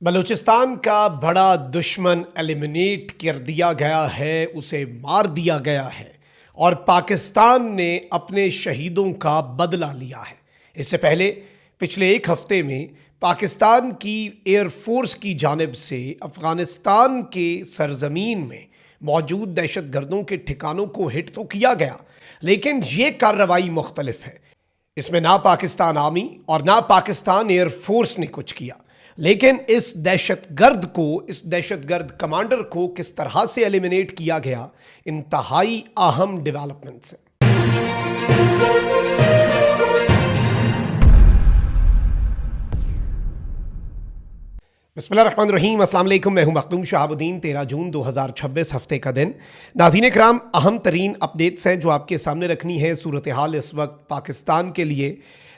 बलूचिस्तान का बड़ा दुश्मन एलिमिनेट कर दिया गया है, उसे मार दिया गया है और पाकिस्तान ने अपने शहीदों का बदला लिया है। इससे पहले पिछले एक हफ्ते में पाकिस्तान की एयरफोर्स की जानिब से अफ़गानिस्तान के सरजमीन में मौजूद दहशतगर्दों के ठिकानों को हिट तो किया गया, लेकिन ये कार्रवाई मुख्तलिफ है। इसमें ना पाकिस्तान आर्मी और ना पाकिस्तान एयरफोर्स ने कुछ किया, लेकिन इस दहशतगर्द कमांडर को किस तरह से एलिमिनेट किया गया, इंतहाई अहम डेवलपमेंट्स है। बिस्मिल्लाहिर्रहमानिर्रहीम, अस्सलाम वालेकुम। मैं हूं मखदूम शहाबुद्दीन। 13 जून 2026 हफ्ते का दिन। नाज़रीन इकराम, अहम तरीन अपडेट्स हैं जो आपके सामने रखनी है। सूरत हाल इस वक्त पाकिस्तान के लिए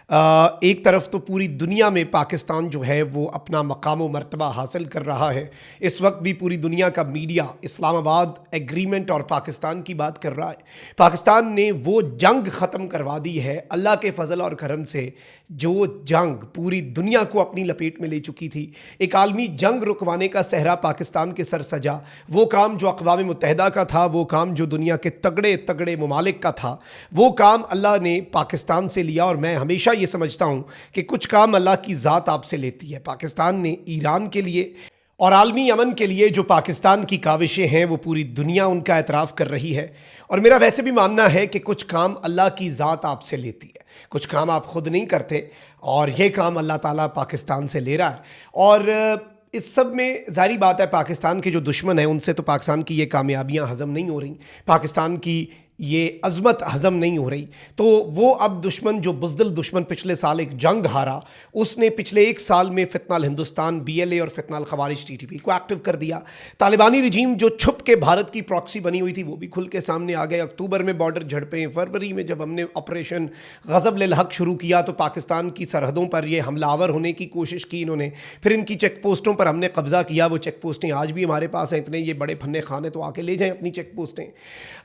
एक तरफ तो पूरी दुनिया में पाकिस्तान जो है वो अपना मकाम व मर्तबा हासिल कर रहा है। इस वक्त भी पूरी दुनिया का मीडिया इस्लामाबाद एग्रीमेंट और पाकिस्तान की बात कर रहा है। पाकिस्तान ने वो जंग ख़त्म करवा दी है अल्लाह के फजल और करम से, जो जंग पूरी दुनिया को अपनी लपेट में ले चुकी थी। एक आलमी जंग रुकवाने का सहरा पाकिस्तान के सर सजा। वो काम जो अक़वाम मुत्तहिदा का था, वो काम जो दुनिया के तगड़े तगड़े ममालिक का था, वो काम अल्लाह ने पाकिस्तान से लिया। और मैं हमेशा ये समझता हूँ कि कुछ काम अल्लाह की ज़ात आपसे लेती है। पाकिस्तान ने ईरान के लिए और आलमी अमन के लिए जो पाकिस्तान की काविशें हैं, वो पूरी दुनिया उनका एतराफ़ कर रही है। और मेरा वैसे भी मानना है कि कुछ काम अल्लाह की ज़ात आपसे लेती है, कुछ काम आप खुद नहीं करते, और ये काम अल्लाह ताला पाकिस्तान से ले रहा है। और इस सब में ज़ाहिर बात है, पाकिस्तान के जो दुश्मन हैं उनसे तो पाकिस्तान की ये कामयाबियाँ हज़म नहीं हो रही, पाकिस्तान की ये अज़मत हज़म नहीं हो रही। तो वो अब दुश्मन, जो बुज़दिल दुश्मन पिछले साल एक जंग हारा, उसने पिछले एक साल में फितनाल हिंदुस्तान BLA और फितनाल खवारिज TTP को एक्टिव कर दिया। तालिबानी रजीम जो छुप के भारत की प्रॉक्सी बनी हुई थी, वो भी खुल के सामने आ गए। अक्टूबर में बॉर्डर झड़पें, फरवरी में जब हमने ऑपरेशन ग़ज़ब लिल हक़ शुरू किया तो पाकिस्तान की सरहदों पर ये हमलावर होने की कोशिश की इन्होंने। फिर इनकी चेक पोस्टों पर हमने कब्ज़ा किया। वो चेक पोस्टें आज भी हमारे पास हैं। इतने ये बड़े फन्ने खाने तो आके ले जाएं अपनी चेक पोस्टें।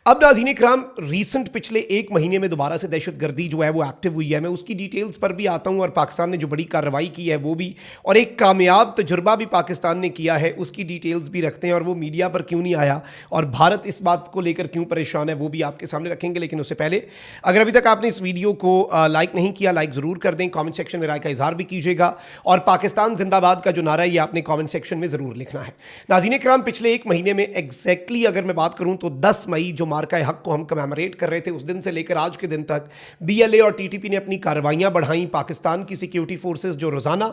अब नाज़रीन इकराम, रीसेंट पिछले एक महीने में दोबारा से दहशतगर्दी जो है वो एक्टिव हुई है। मैं उसकी डिटेल्स पर भी आता हूँ और पाकिस्तान ने जो बड़ी कार्रवाई की है वो भी, और एक कामयाब तजुर्बा भी पाकिस्तान ने किया है, उसकी डिटेल्स भी रखते हैं। और वो मीडिया पर क्यों नहीं आया और भारत इस बात को लेकर क्यों परेशान है, वो भी आपके सामने रखेंगे। लेकिन उससे पहले, अगर अभी तक आपने इस वीडियो को लाइक नहीं किया, लाइक ज़रूर कर दें। कॉमेंट सेक्शन में राय का इजहार भी कीजिएगा और पाकिस्तान जिंदाबाद का जो नारा है ये आपने कॉमेंट सेक्शन में ज़रूर लिखना है। नाज़रीन इकराम, पिछले एक महीने में एग्जैक्टली अगर मैं बात करूँ तो 10 मई जो मार्का हक को हम कमेमोरेट कर रहे थे, उस दिन से लेकर आज के दिन तक BLA और TTP ने अपनी कार्रवाइयां बढ़ाई। पाकिस्तान की सिक्योरिटी फोर्सेस जो रोजाना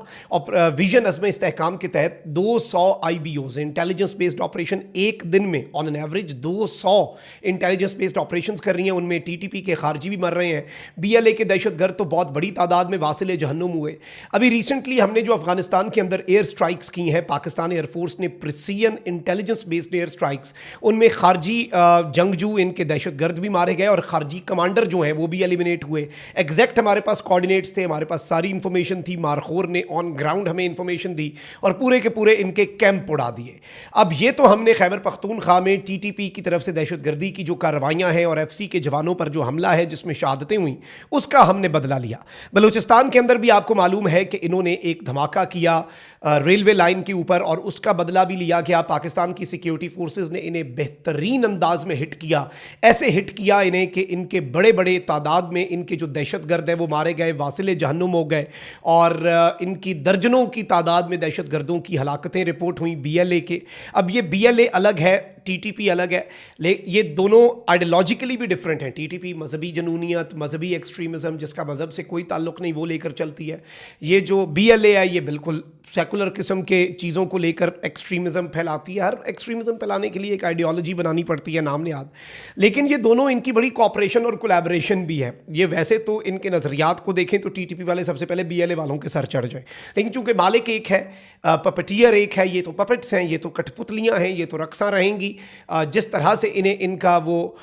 विजन अज़्म इस्तेहकाम के तहत 200 IBOs इंटेलिजेंस बेस्ड ऑपरेशन एक दिन में on an average 200 intelligence based operations कर रही हैं। उनमें TTP के खारजी भी मर रहे हैं, BLA के दहशतगर्द तो बहुत बड़ी तादाद में वासिल जहन्नुम हुए। अभी रिसेंटली हमने जो अफगानिस्तान के अंदर एयर स्ट्राइक्स की हैं, पाकिस्तान एयरफोर्स ने precision intelligence based air strikes, उनमें खारजी जंगजू, इनके दहशतगर्द भी मारे गए और खारजी कमांडर जो हैं वो भी एलिमिनेट हुए। एग्जैक्ट हमारे पास कोऑर्डिनेट्स थे, हमारे पास सारी इंफॉर्मेशन थी। मारखोर ने ऑन ग्राउंड हमें इंफॉर्मेशन दी और पूरे के पूरे इनके कैंप उड़ा दिए। अब ये तो हमने खैबर पख्तूनख्वा में TTP की तरफ से दहशतगर्दी की जो कार्रवाइयां हैं और FC के जवानों पर जो हमला है जिसमें शहादतें हुई, उसका हमने बदला लिया। बलूचिस्तान के अंदर भी आपको मालूम है कि इन्होंने एक धमाका किया रेलवे लाइन के ऊपर और उसका बदला भी लिया गया। पाकिस्तान की सिक्योरिटी फोर्सेस ने इन्हें बेहतरीन अंदाज में हिट किया, ऐसे हिट किया इन्हें कि इनके बड़े बड़े तादाद में इनके जो दहशतगर्द है वो मारे गए, वासिले जहन्नुम हो गए। और इनकी दर्जनों की तादाद में दहशतगर्दों की हलाकतें रिपोर्ट हुई BLA के। अब ये BLA अलग है, TTP अलग है, ये दोनों आइडियोलॉजिकली भी डिफरेंट हैं। TTP मजहबी जनूनियत, मजहबी एक्सट्रीमिज़म, जिसका मज़हब से कोई ताल्लुक़ नहीं, वो लेकर चलती है। ये जो BLA है ये बिल्कुल सेकुलर किस्म के चीज़ों को लेकर एक्सट्रीमिज़म फैलाती है। हर एक्सट्रीमिज़म फैलाने के लिए एक आइडियोलॉजी बनानी पड़ती है, नाम निहाद। लेकिन ये दोनों, इनकी बड़ी कॉपरेशन और कोलैबोरेशन भी है। ये वैसे तो इनके नज़रियात को देखें तो TTP वाले सबसे पहले BLA वालों के सर चढ़ जाए, लेकिन चूंकि मालिक एक है, पपटियर एक है, ये तो पपेट्स हैं, ये तो कठपुतलियाँ हैं, ये तो रक्सा रहेंगी। जिस तरह से इन्हें इनका वो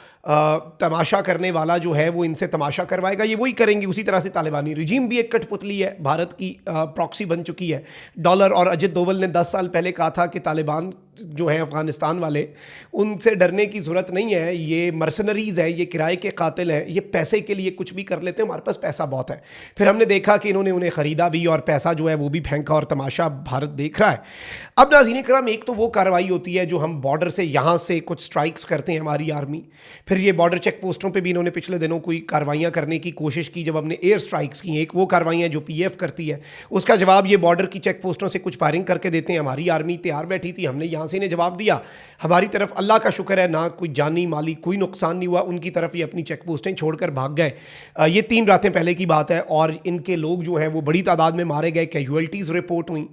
तमाशा करने वाला जो है वो इनसे तमाशा करवाएगा, ये वही करेंगे। उसी तरह से तालिबानी रजीम भी एक कठपुतली है, भारत की प्रॉक्सी बन चुकी है। डॉलर और अजित दोवल ने 10 साल पहले कहा था कि तालिबान जो हैं अफ़गानिस्तान वाले, उनसे डरने की ज़रूरत नहीं है। ये मर्सनरीज़ है, ये किराए के कातिल हैं, ये पैसे के लिए कुछ भी कर लेते हैं, हमारे पास पैसा बहुत है। फिर हमने देखा कि इन्होंने उन्हें ख़रीदा भी और पैसा जो है वो भी फेंका और तमाशा भारत देख रहा है। अब नाज़रीन करम, एक तो वो कार्रवाई होती है जो हम बॉर्डर से यहाँ से कुछ स्ट्राइक्स करते हैं हमारी आर्मी, फिर ये बॉर्डर चेक पोस्टों पर भी इन्होंने पिछले दिनों कोई कार्रवाइयाँ करने की कोशिश की जब हमने एयर स्ट्राइक्स की। एक वो कार्रवाइयाँ जो PF करती है, उसका जवाब ये बॉर्डर की चेक पोस्टों से कुछ फायरिंग करके देते हैं। हमारी आर्मी तैयार बैठी थी, हमने यहाँ से इन्हें जवाब दिया। हमारी तरफ अल्लाह का शुक्र है ना कोई जानी माली कोई नुकसान नहीं हुआ, उनकी तरफ ये अपनी चेक पोस्टें छोड़कर भाग गए। ये 3 रातें पहले की बात है और इनके लोग जो हैं वो बड़ी तादाद में मारे गए, कैजुअल्टीज़ रिपोर्ट हुई।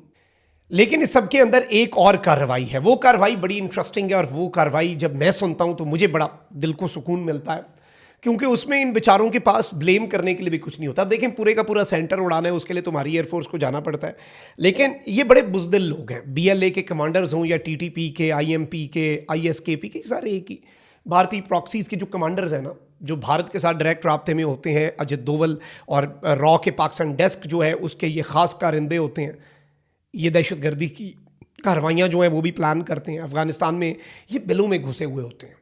लेकिन इस सब के अंदर एक और कार्रवाई है, वो कार्रवाई बड़ी इंटरेस्टिंग है और वो कार्रवाई जब मैं सुनता हूँ तो मुझे बड़ा दिल को सुकून मिलता है, क्योंकि उसमें इन बेचारों के पास ब्लेम करने के लिए भी कुछ नहीं होता। अब देखें, पूरे का पूरा सेंटर उड़ाना है, उसके लिए तुम्हारी एयरफोर्स को जाना पड़ता है, लेकिन ये बड़े बुज़दिल लोग हैं। BLA के कमांडर्स हों या TTP के, IMP के, ISKP के, सारे एक ही भारतीय प्रॉक्सीज़ के जो कमांडर्स हैं ना, जो भारत के साथ डायरेक्ट राब्ते में होते हैं, अजित डोवल और रॉ के पाकिस्तान डेस्क जो है उसके ये ख़ास कारिंदे होते हैं। ये दहशतगर्दी की कार्रवाइयाँ जो हैं वो भी प्लान करते हैं। अफ़गानिस्तान में ये बिलों में घुसे हुए होते हैं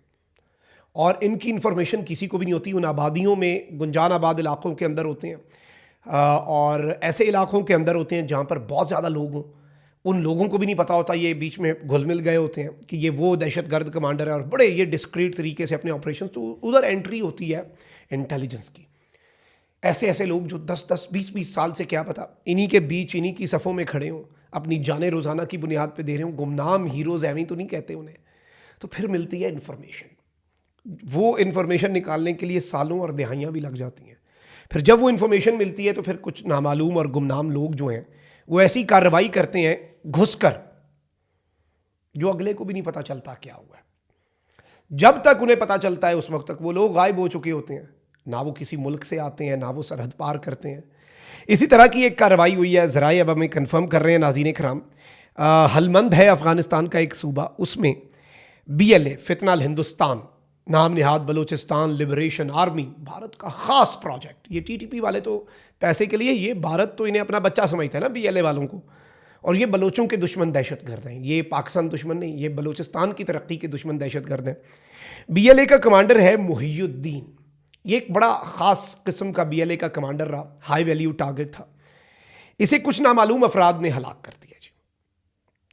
और इनकी इन्फॉर्मेशन किसी को भी नहीं होती। उन आबादियों में, गुंजान आबाद इलाकों के अंदर होते हैं और ऐसे इलाकों के अंदर होते हैं जहाँ पर बहुत ज़्यादा लोग हों। उन लोगों को भी नहीं पता होता, ये बीच में घुल मिल गए होते हैं कि ये वो दहशतगर्द कमांडर है और बड़े ये डिस्क्रीट तरीके से अपने ऑपरेशन, तो उधर एंट्री होती है इंटेलिजेंस की। ऐसे ऐसे लोग जो 10-10, 20-20 साल से क्या पता इन्हीं के बीच, इन्हीं की सफ़ों में खड़े हों, अपनी जानें रोज़ाना की बुनियाद पे दे रहे हों। गुमनाम हीरोज़ एवं तो नहीं कहते उन्हें। तो फिर मिलती है इन्फॉर्मेशन। वो इन्फॉर्मेशन निकालने के लिए सालों और दहाइयाँ भी लग जाती हैं। फिर जब वो इन्फॉर्मेशन मिलती है तो फिर कुछ नामालूम और गुमनाम लोग जो हैं वो ऐसी कार्रवाई करते हैं घुसकर, जो अगले को भी नहीं पता चलता क्या हुआ है। जब तक उन्हें पता चलता है उस वक्त तक वो लोग गायब हो चुके होते हैं। ना वो किसी मुल्क से आते हैं, ना वो सरहद पार करते हैं। इसी तरह की एक कार्रवाई हुई है, ज़राए अब हमें कन्फर्म कर रहे हैं नाज़रीन कराम। हलमंद है अफ़गानिस्तान का एक सूबा, उसमें BLA फितनाल हिंदुस्तान नाम निहाद बलूचिस्तान लिबरेशन आर्मी, भारत का ख़ास प्रोजेक्ट। ये TTP वाले तो पैसे के लिए, ये भारत तो इन्हें अपना बच्चा समझता है ना BLA वालों को, और ये बलोचों के दुश्मन दहशतगर्द हैं। ये पाकिस्तान दुश्मन नहीं, ये बलूचिस्तान की तरक्की के दुश्मन दहशतगर्द हैं। BLA का कमांडर है मुहियुद्दीन। ये एक बड़ा ख़ास किस्म का BLA का कमांडर रहा, हाई वैल्यू टारगेट था। इसे कुछ नामालूम अफराद ने हलाक कर दिया जी।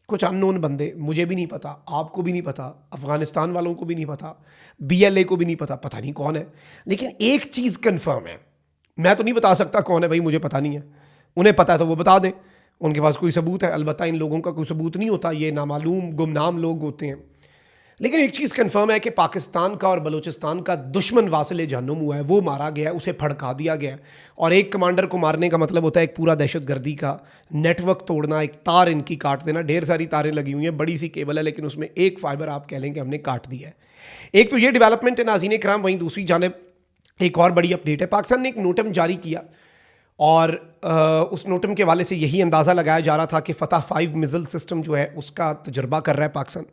कुछ अननोन बंदे, मुझे भी नहीं पता, आपको भी नहीं पता, अफ़गानिस्तान वालों को भी नहीं पता, BLA को भी नहीं पता, पता नहीं कौन है। लेकिन एक चीज़ कन्फर्म है, मैं तो नहीं बता सकता कौन है भाई, मुझे पता नहीं है। उन्हें पता है तो वो बता दें, उनके पास कोई सबूत है। अलबत्ता इन लोगों का कोई सबूत नहीं होता, ये नामालूम गुमनाम लोग होते हैं। लेकिन एक चीज़ कन्फर्म है कि पाकिस्तान का और बलूचिस्तान का दुश्मन वासिल जहन्नुम हुआ है, वो मारा गया, उसे फड़का दिया गया। और एक कमांडर को मारने का मतलब होता है एक पूरा दहशतगर्दी का नेटवर्क तोड़ना, एक तार इनकी काट देना। ढेर सारी तारें लगी हुई हैं, बड़ी सी केबल है, लेकिन उसमें एक फाइबर आप कह लें कि हमने काट दिया है। एक तो ये डेवलपमेंट है नाज़रीन कराम। वहीं दूसरी जानिब एक और बड़ी अपडेट है, पाकिस्तान ने एक नोटम जारी किया और उस नोटम के वाले से यही अंदाज़ा लगाया जा रहा था कि फतह 5 मिज़ल सिस्टम जो है उसका तजर्बा कर रहा है पाकिस्तान।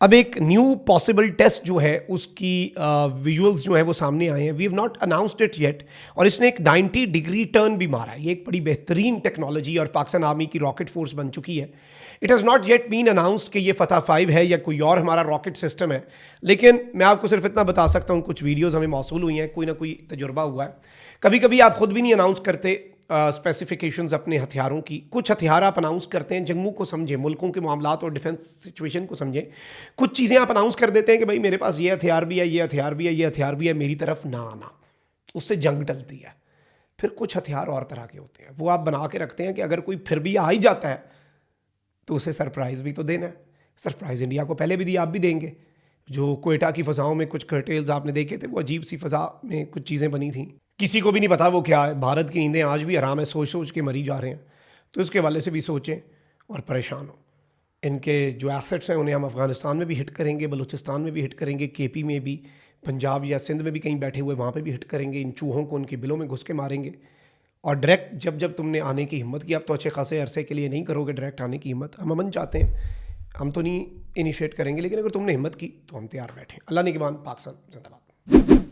अब एक न्यू पॉसिबल टेस्ट जो है उसकी विजुअल्स जो है वो सामने आए हैं। We have not announced it yet, और इसने एक 90 डिग्री टर्न भी मारा है। ये एक बड़ी बेहतरीन टेक्नोलॉजी और पाकिस्तान आर्मी की रॉकेट फोर्स बन चुकी है। It has not yet been announced कि ये फतह 5 है या कोई और हमारा रॉकेट सिस्टम है, लेकिन मैं आपको सिर्फ इतना बता सकता हूँ, कुछ वीडियोज़ हमें मौसूल हुई हैं, कोई ना कोई तजुर्बा हुआ है। कभी कभी आप खुद भी नहीं अनाउंस करते स्पेसिफिकेशंस अपने हथियारों की। कुछ हथियार आप अनाउंस करते हैं, जंगों को समझें, मुल्कों के मामलात और डिफेंस सिचुएशन को समझें। कुछ चीज़ें आप अनाउंस कर देते हैं कि भाई मेरे पास ये हथियार भी है, ये हथियार भी है, ये हथियार भी है, मेरी तरफ ना आना, उससे जंग टलती है। फिर कुछ हथियार और तरह के होते हैं, वो आप बना के रखते हैं कि अगर कोई फिर भी आ ही जाता है तो उसे सरप्राइज़ भी तो देना है। सरप्राइज़ इंडिया को पहले भी दिया, आप भी देंगे। जो कोयटा की फ़ज़ाओं में कुछ कर्टेल्स आपने देखे थे, वो अजीब सी फ़ज़ा में कुछ चीज़ें बनी थी, किसी को भी नहीं पता वो क्या है। भारत की नींदें आज भी आराम है, सोच सोच के मरी जा रहे हैं। तो इसके वाले से भी सोचें और परेशान हो। इनके जो एसेट्स हैं उन्हें हम अफ़गानिस्तान में भी हिट करेंगे, बलूचिस्तान में भी हिट करेंगे, KP में भी, पंजाब या सिंध में भी कहीं बैठे हुए वहाँ पे भी हिट करेंगे। इन चूहों को उनके बिलों में घुस के मारेंगे। और डायरेक्ट जब तुमने आने की हिम्मत की, अब तो अच्छे खासे अरसे के लिए नहीं करोगे डायरेक्ट आने की हिम्मत, हम अमन चाहते हैं, हम तो नहीं इनिशिएट करेंगे, लेकिन अगर तुमने हिम्मत की तो हम तैयार बैठे। अल्लाह ने के बाद पाकिस्तान जिंदाबाद।